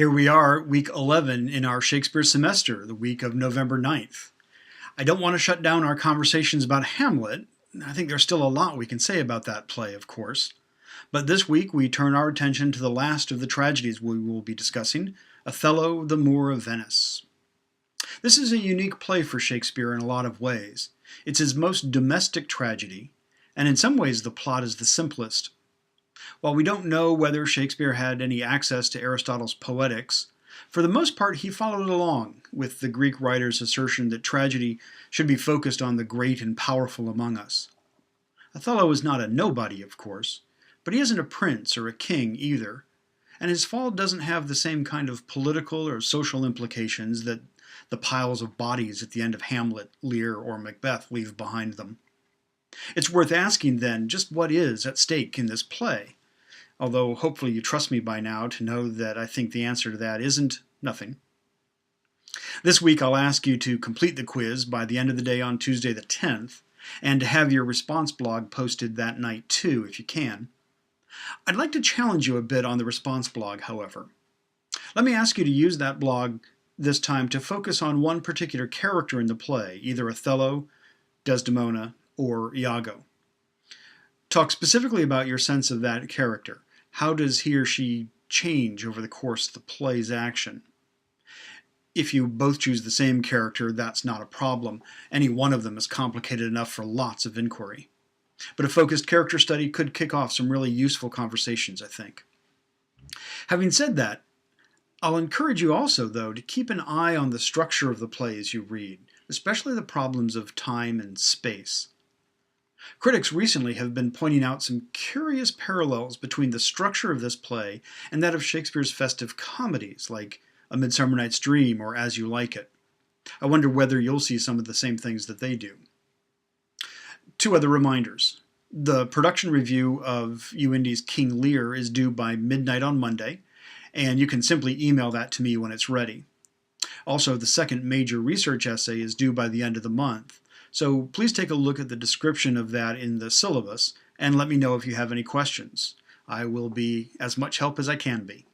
Here we are, week 11 in our Shakespeare semester, the week of November 9th. I don't want to shut down our conversations about Hamlet. I think there's still a lot we can say about that play, of course. But this week we turn our attention to the last of the tragedies we will be discussing, Othello, the Moor of Venice. This is a unique play for Shakespeare in a lot of ways. It's his most domestic tragedy, and in some ways the plot is the simplest. While we don't know whether Shakespeare had any access to Aristotle's Poetics, for the most part he followed along with the Greek writer's assertion that tragedy should be focused on the great and powerful among us. Othello is not a nobody, of course, but he isn't a prince or a king either, and his fall doesn't have the same kind of political or social implications that the piles of bodies at the end of Hamlet, Lear, or Macbeth leave behind them. It's worth asking, then, just what is at stake in this play? Although hopefully you trust me by now to know that I think the answer to that isn't nothing. This week I'll ask you to complete the quiz by the end of the day on Tuesday the 10th, and to have your response blog posted that night too, if you can. I'd like to challenge you a bit on the response blog, however. Let me ask you to use that blog this time to focus on one particular character in the play, either Othello, Desdemona, or Iago. Talk specifically about your sense of that character. How does he or she change over the course of the play's action? If you both choose the same character, that's not a problem. Any one of them is complicated enough for lots of inquiry. But a focused character study could kick off some really useful conversations, I think. Having said that, I'll encourage you also, though, to keep an eye on the structure of the plays you read, especially the problems of time and space. Critics recently have been pointing out some curious parallels between the structure of this play and that of Shakespeare's festive comedies, like A Midsummer Night's Dream or As You Like It. I wonder whether you'll see some of the same things that they do. Two other reminders. The production review of UIndy's King Lear is due by midnight on Monday, and you can simply email that to me when it's ready. Also, the second major research essay is due by the end of the month, so please take a look at the description of that in the syllabus and let me know if you have any questions. I will be as much help as I can be.